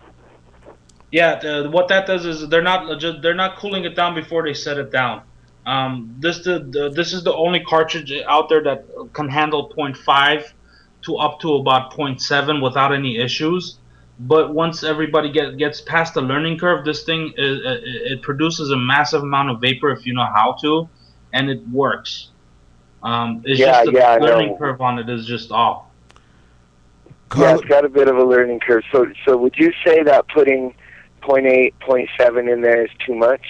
Yeah, what that does is they're not cooling it down before they set it down. This is the only cartridge out there that can handle 0.5 to up to about 0.7 without any issues. But once everybody gets past the learning curve, this thing it produces a massive amount of vapor if you know how to, and it works. It's just the learning curve on it is just off. Yeah, it's got a bit of a learning curve. So would you say that putting 0.8, 0.7 in there is too much?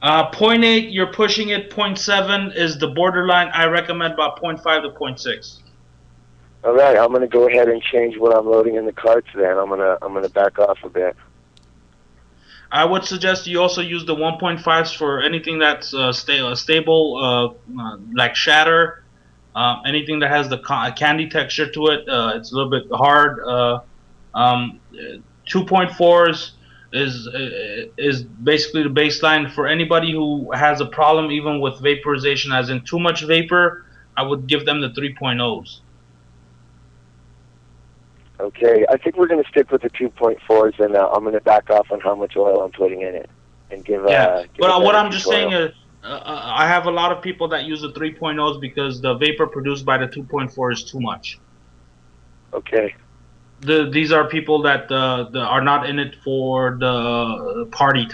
0.8, you're pushing it. 0.7 is the borderline. I recommend about 0.5 to 0.6. All right, I'm going to go ahead and change what I'm loading in the carts. Then I'm going to back off a bit. I would suggest you also use the 1.5s for anything that's stable, like shatter. Anything that has the candy texture to it, it's a little bit hard. 2.4s is basically the baseline for anybody who has a problem, even with vaporization, as in too much vapor. I would give them the 3.0s. Okay, I think we're going to stick with the 2.4s, and I'm going to back off on how much oil I'm putting in it, and give. Yeah, but what I'm just saying is, I have a lot of people that use the 3.0s because the vapor produced by the 2.4 is too much. Okay. These are people that are not in it for the party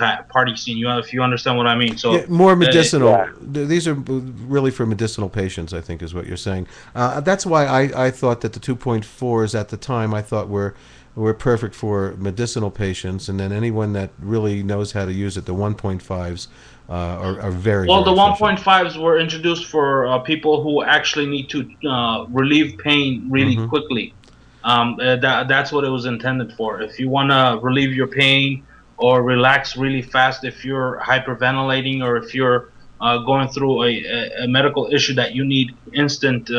scene. If you understand what I mean. So yeah, more medicinal. These are really for medicinal patients, I think, is what you're saying. That's why I thought that the 2.4s at the time I thought were perfect for medicinal patients, and then anyone that really knows how to use it, the 1.5s are very well. Very the efficient. 1.5s were introduced for people who actually need to relieve pain really quickly. That's what it was intended for. If you want to relieve your pain or relax really fast, if you're hyperventilating or if you're going through a medical issue that you need instant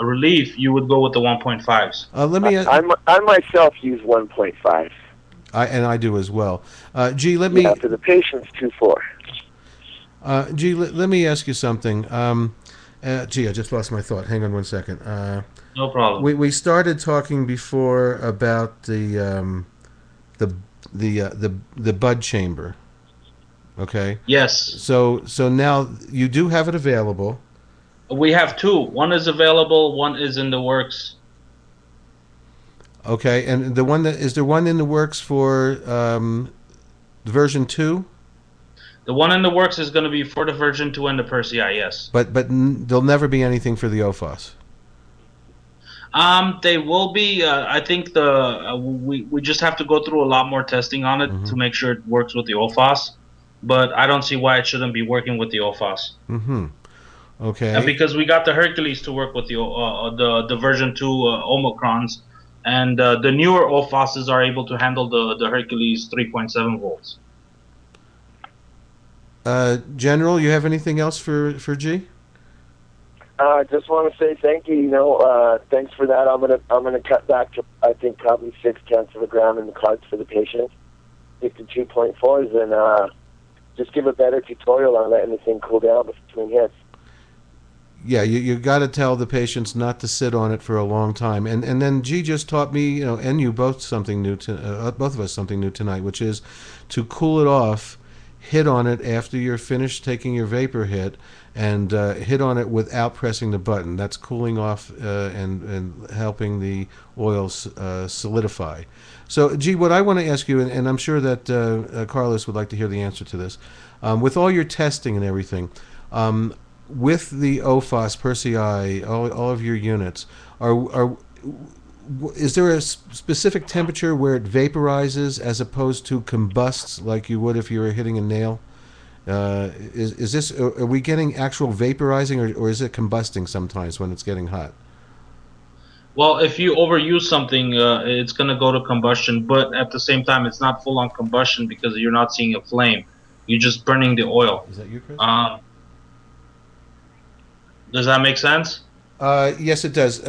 relief, you would go with the 1.5s. I myself use 1.5. I do as well. Let me. For the patients, 2.4. Gee, let me ask you something. Gee, I just lost my thought. Hang on one second. No problem. We started talking before about the the bud chamber. Okay. Yes. So now you do have it available. We have two. One is available, one is in the works. Okay, and the one that is there one in the works for version 2? The one in the works is going to be for the version 2 and the Persi, yes. But there'll never be anything for the Ophos. They will be. I think we just have to go through a lot more testing on it to make sure it works with the Ophos. But I don't see why it shouldn't be working with the Ophos. Mm-hmm. Okay. And because we got the Hercules to work with the version 2 Omicrons, and the newer Ophoses are able to handle the Hercules 3.7 volts. General, you have anything else for G? Just want to say thank you. Thanks for that. I'm gonna cut back to I think probably 0.6 of a gram in the cards for the patient. Stick to 2.4s and just give a better tutorial on letting the thing cool down between hits. Yeah, you got to tell the patients not to sit on it for a long time. And then G just taught me, and you both something new both of us something new tonight, which is to cool it off. Hit on it after you're finished taking your vapor hit, and hit on it without pressing the button. That's cooling off and helping the oil solidify. So, G, what I want to ask you, and I'm sure that Carlos would like to hear the answer to this, with all your testing and everything, with the Ophos, Persi I, all of your units, is there a specific temperature where it vaporizes as opposed to combusts like you would if you were hitting a nail? Is this? Are we getting actual vaporizing, or is it combusting sometimes when it's getting hot? Well, if you overuse something, it's going to go to combustion, but at the same time, it's not full-on combustion because you're not seeing a flame. You're just burning the oil. Is that you, Chris? Does that make sense? Yes, it does.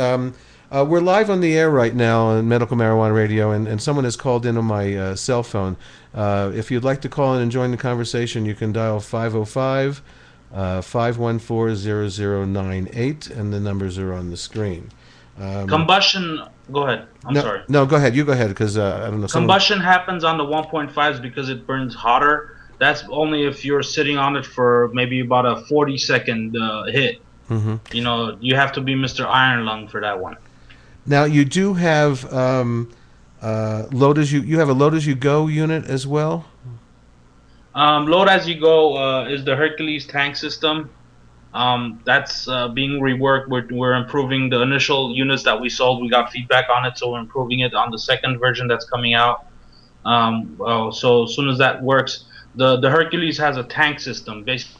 We're live on the air right now on Medical Marijuana Radio, and someone has called in on my cell phone. If you'd like to call in and join the conversation, you can dial 505-514-0098, and the numbers are on the screen. Combustion, go ahead. I'm sorry. No, go ahead. You go ahead, because I don't know. Combustion happens on the 1.5s because it burns hotter. That's only if you're sitting on it for maybe about a 40-second hit. Mm-hmm. You have to be Mr. Iron Lung for that one. Now you do have load as you have a load as you go unit as well. Load as you go is the Hercules tank system. That's being reworked. We're improving the initial units that we sold. We got feedback on it, so we're improving it on the second version that's coming out. So as soon as that works, the Hercules has a tank system. Basically,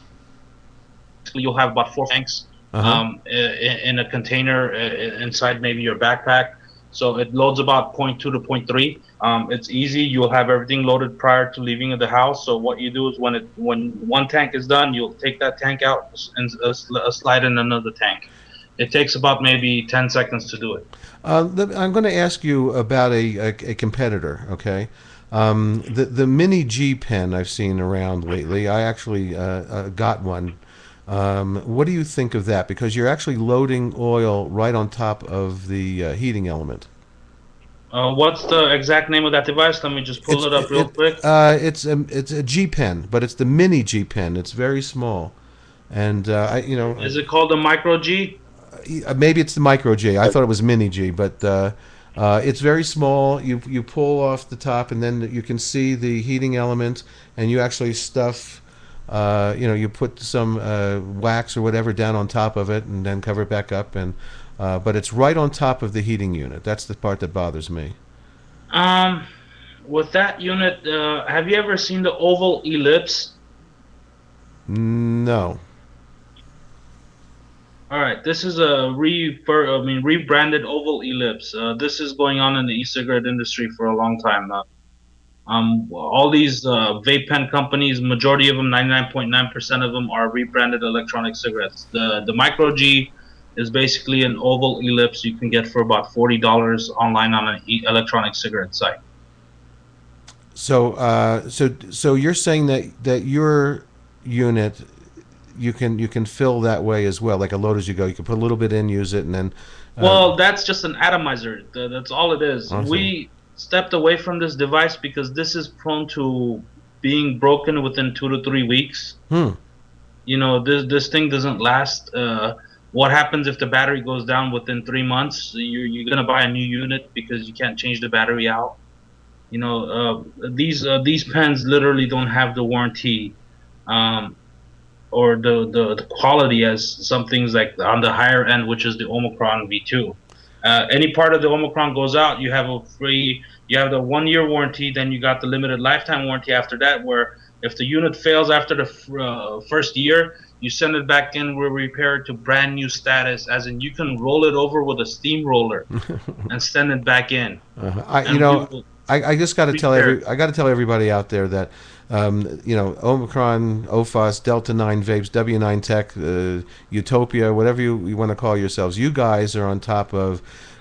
you'll have about 4 tanks. In a container inside maybe your backpack, so it loads about 0.2 to 0.3. It's easy. You'll have everything loaded prior to leaving the house. So what you do is when one tank is done, you'll take that tank out and slide in another tank. It takes about maybe 10 seconds to do it. I'm going to ask you about a competitor. Okay, the mini G pen I've seen around lately. I actually got one. What do you think of that? Because you're actually loading oil right on top of the heating element. What's the exact name of that device? Let me just pull it up real quick. It's a G pen, but it's the mini G pen. It's very small, and Is it called a micro G? Maybe it's the micro G. I thought it was mini G, but it's very small. You pull off the top, and then you can see the heating element, and you actually stuff. You put some wax or whatever down on top of it, and then cover it back up, but it's right on top of the heating unit. That's the part that bothers me. With that unit, have you ever seen the oval ellipse? No. All right, this is a rebranded oval ellipse. This is going on in the e-cigarette industry for a long time now. All these vape pen companies, majority of them, 99.9% of them, are rebranded electronic cigarettes. The Micro G is basically an oval ellipse you can get for about $40 online on an electronic cigarette site. So you're saying that your unit you can fill that way as well, like a load as you go. You can put a little bit in, use it, and then. Well, that's just an atomizer. That's all it is. Awesome. We stepped away from this device because this is prone to being broken within 2 to 3 weeks. You know, this thing doesn't last. What happens if the battery goes down within 3 months? You're gonna buy a new unit because you can't change the battery out. You know, these pens literally don't have the warranty or the quality as some things like on the higher end, which is the Omicron V2. Any part of the Omicron goes out, you have the 1 year warranty, then you got the limited lifetime warranty after that, where if the unit fails after the first year, you send it back in, we'll repair it to brand new status, as in you can roll it over with a steamroller and send it back in. I just got to tell everybody out there that Omicron, Ophos, Delta 9 Vapes, W9 Tech, Utopia, whatever you want to call yourselves, you guys are on top of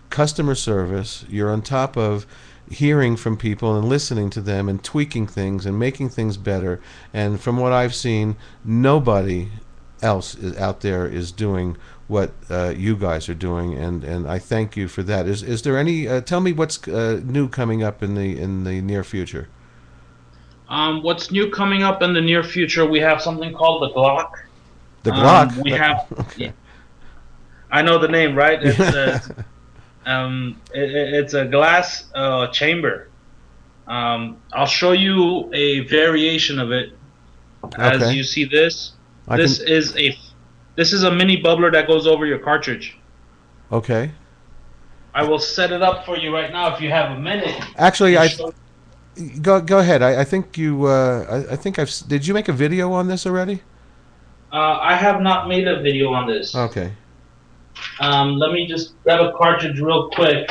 customer service. You're on top of hearing from people and listening to them and tweaking things and making things better. And from what I've seen, nobody else out there is doing what you guys are doing, and I thank you for that. Is there any? Tell me what's new coming up in the near future. What's new coming up in the near future? We have something called the Glock. The Glock. We have. Okay. I know the name, right? It's a glass chamber. I'll show you a variation of it. As you see this. This is a mini bubbler that goes over your cartridge. Okay. I will set it up for you right now if you have a minute. Actually, go ahead. I think you. I think I've. Did you make a video on this already? I have not made a video on this. Okay. Let me just grab a cartridge real quick.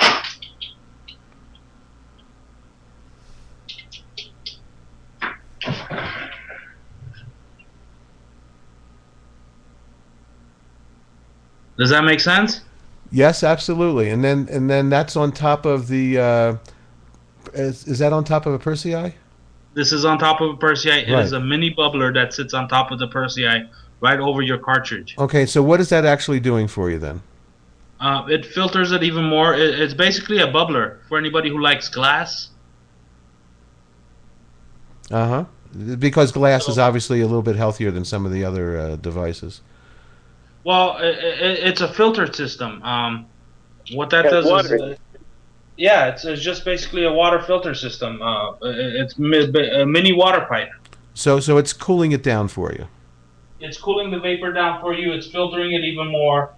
Does that make sense? Yes, absolutely. And then that's on top of the. Is that on top of a Persi? This is on top of a Persi. It Right. is a mini bubbler that sits on top of the Persi, right over your cartridge. Okay, so what is that actually doing for you then? It filters it even more. It's basically a bubbler for anybody who likes glass. Because glass is obviously a little bit healthier than some of the other devices. Well, it's a filter system. What that does water. is, it's just basically a water filter system. It's a mini water pipe. So it's cooling it down for you. It's cooling the vapor down for you. It's filtering it even more.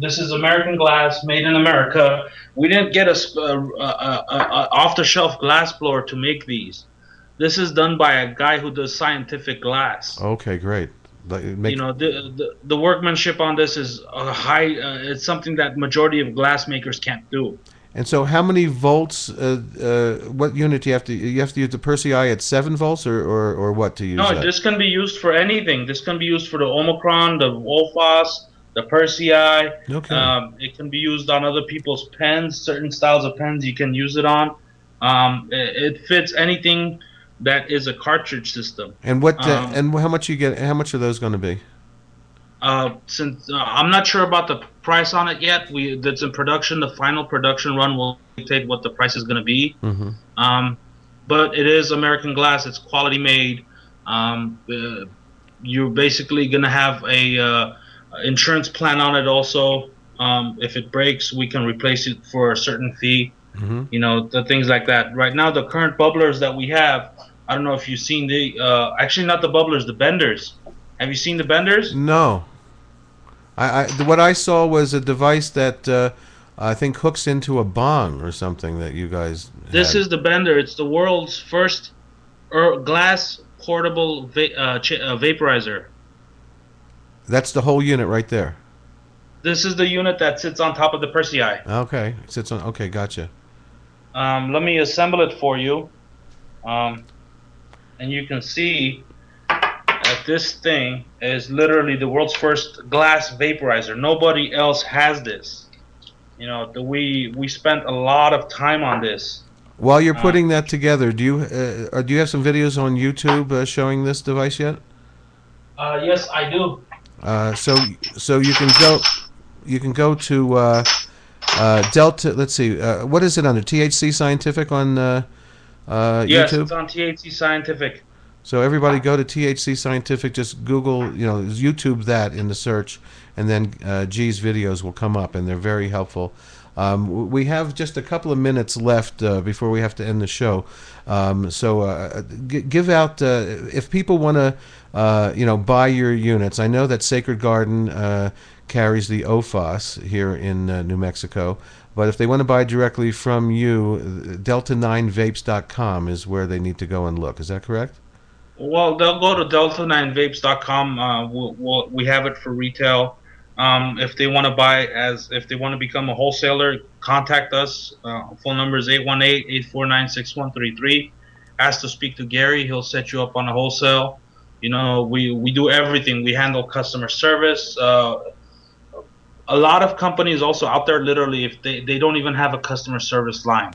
This is American glass, made in America. We didn't get a off-the-shelf glass blower to make these. This is done by a guy who does scientific glass. Okay, great. The workmanship on this is high. It's something that majority of glass makers can't do. And so, how many volts? What unit do you have to? You have to use the Persi at 7 volts, or what to use? No, that? this can be used for anything. This can be used for the Omicron, the Ophos, the Persi. Okay. It can be used on other people's pens. Certain styles of pens you can use it on. It fits anything that is a cartridge system. And what? And how much you get? How much are those going to be? Since I'm not sure about the price on it yet, that's in production. The final production run will dictate what the price is going to be. Mm-hmm. But it is American glass. It's quality made. You're basically going to have a insurance plan on it also. If it breaks, we can replace it for a certain fee. Mm-hmm. You know, the things like that. Right now, the current bubblers that we have, I don't know if you've seen actually not the bubblers, the benders. Have you seen the benders? No. What I saw was a device that I think hooks into a bong or something that you guys had. This is the bender. It's the world's first glass portable vaporizer. That's the whole unit right there. This is the unit that sits on top of the Persi. Okay, it sits on. Okay, gotcha. Let me assemble it for you, and you can see that this thing is literally the world's first glass vaporizer. Nobody else has this. You know, we spent a lot of time on this. While you're putting that together, do you have some videos on YouTube showing this device yet? Yes, I do. So you can go to Delta. Let's see, what is it under THC Scientific on Yes, YouTube? it's on THC Scientific. So everybody go to THC Scientific. Just Google, YouTube that in the search, and then G's videos will come up, and they're very helpful. We have just a couple of minutes left before we have to end the show. Give out if people want to, buy your units. I know that Sacred Garden carries the Ophos here in New Mexico. But if they want to buy directly from you, delta9vapes.com is where they need to go and look. Is that correct? Well, they'll go to delta9vapes.com. We have it for retail. If they want to if they want to become a wholesaler, contact us. Phone number is 818-849-6133. Ask to speak to Gary. He'll set you up on a wholesale. We do everything. We handle customer service. A lot of companies also out there, literally, if they don't even have a customer service line.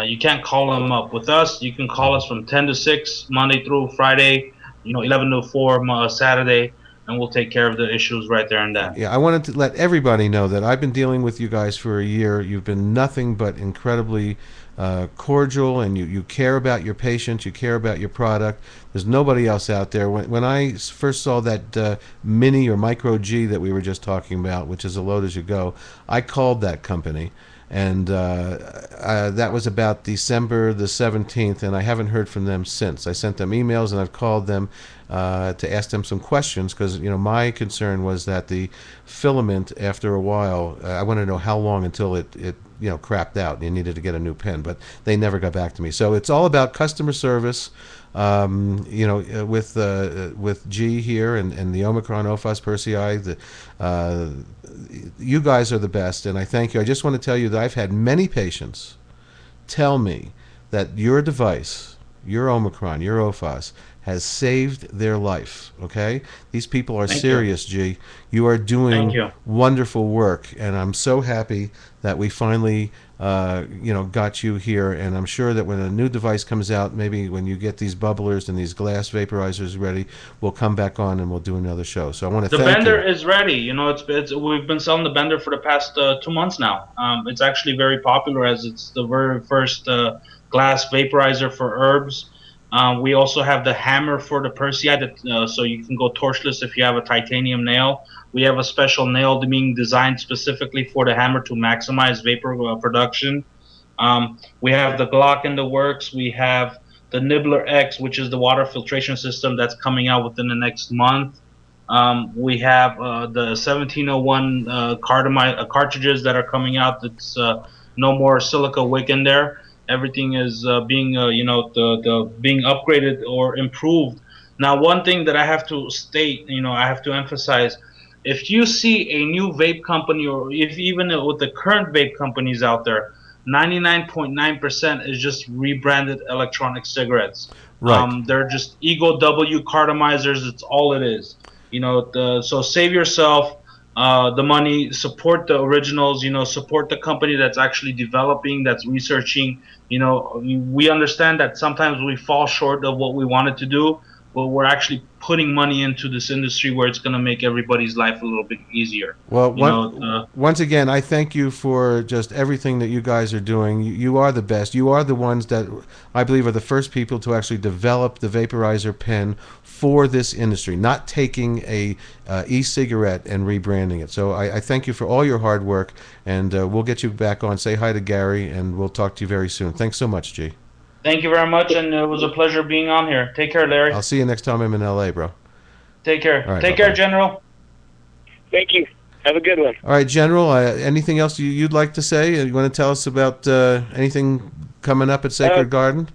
You can't call them up. With us, you can call us from 10 to 6, Monday through Friday, 11 to 4, Saturday, and we'll take care of the issues right there and then. Yeah, I wanted to let everybody know that I've been dealing with you guys for a year. You've been nothing but incredibly cordial, and you care about your patients, you care about your product. There's nobody else out there. When I first saw that mini or micro G that we were just talking about, which is a load as you go, I called that company. And that was about December the 17th, and I haven't heard from them since. I sent them emails, and I've called them to ask them some questions, because my concern was that the filament, after a while, I want to know how long until it crapped out and you needed to get a new pen, but they never got back to me. So it's all about customer service. With G here and the Omicron, Ophos, Persi, you guys are the best, and I thank you. I just want to tell you that I've had many patients tell me that your device, your Omicron, your Ophos, has saved their life. Okay, these people are serious, G. You are doing wonderful work, and I'm so happy that we finally got you here. And I'm sure that when a new device comes out, maybe when you get these bubblers and these glass vaporizers ready, we'll come back on and we'll do another show. So I want to thank you. The bender is ready. We've been selling the bender for the past 2 months now. It's actually very popular, as it's the very first glass vaporizer for herbs. We also have the hammer for the Persi, so you can go torchless if you have a titanium nail. We have a special nail being designed specifically for the hammer to maximize vapor production. We have the Glock in the works. We have the Nibbler X, which is the water filtration system that's coming out within the next month. We have the 1701 cartridges that are coming out. That's no more silica wick in there. Everything is being being upgraded or improved. Now, one thing that I have to state, I have to emphasize, if you see a new vape company, or if even with the current vape companies out there, 99.9% is just rebranded electronic cigarettes. Right. They're just Ego W cartomizers. It's all it is. So save yourself the money, support the originals, support the company that's actually developing, that's researching. We understand that sometimes we fall short of what we wanted to do, but we're actually putting money into this industry where it's going to make everybody's life a little bit easier. Well, once again, I thank you for just everything that you guys are doing. You are the best. You are the ones that I believe are the first people to actually develop the vaporizer pen for this industry, not taking a e-cigarette and rebranding it. So I thank you for all your hard work, and we'll get you back on. Say hi to Gary, and we'll talk to you very soon. Thanks so much, G. Thank you very much, and it was a pleasure being on here. Take care, Larry. I'll see you next time I'm in L.A., bro. Take care. Right, Take care, General. Thank you. Have a good one. All right, General, anything else you'd like to say? You want to tell us about anything coming up at Sacred Garden?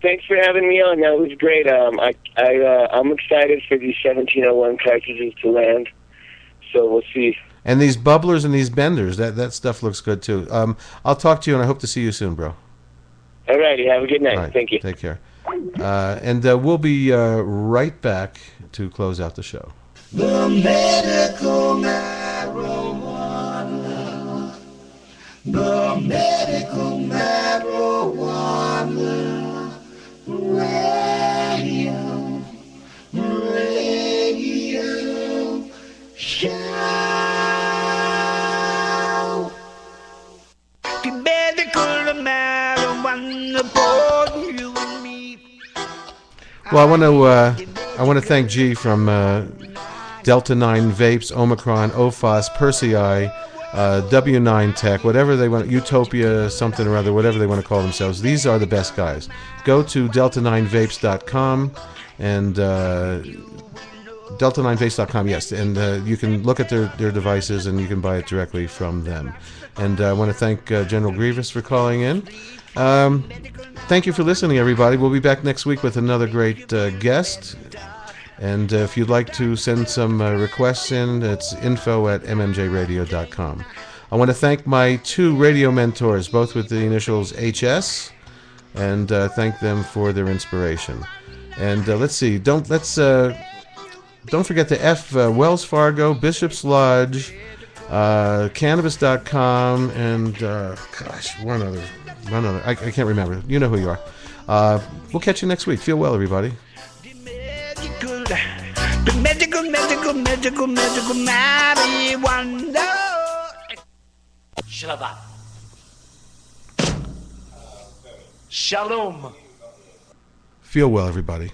Thanks for having me on. That was great. I'm excited for these 1701 cartridges to land, so we'll see. And these bubblers and these benders, that stuff looks good, too. I'll talk to you, and I hope to see you soon, bro. All righty. Have a good night. Right, thank you. Take care. And we'll be right back to close out the show. The medical marijuana. The medical marijuana. Radio. Radio. Well, I want to thank G from Delta 9 Vapes, Omicron, Ophos, Persi, W9 Tech, whatever they want, Utopia, something or other, whatever they want to call themselves. These are the best guys. Go to delta9vapes.com and delta9vapes.com, yes, and you can look at their devices and you can buy it directly from them. And I want to thank General Grievous for calling in. Thank you for listening, everybody. We'll be back next week with another great guest. And if you'd like to send some requests in, it's info@mmjradio.com. I want to thank my two radio mentors, both with the initials HS, and thank them for their inspiration. And let's see, don't forget to F Wells Fargo, Bishop's Lodge, Cannabis.com, and one other. I can't remember. You know who you are. We'll catch you next week. Feel well, everybody. The magical marijuana. Shalom. Shalom. Feel well, everybody.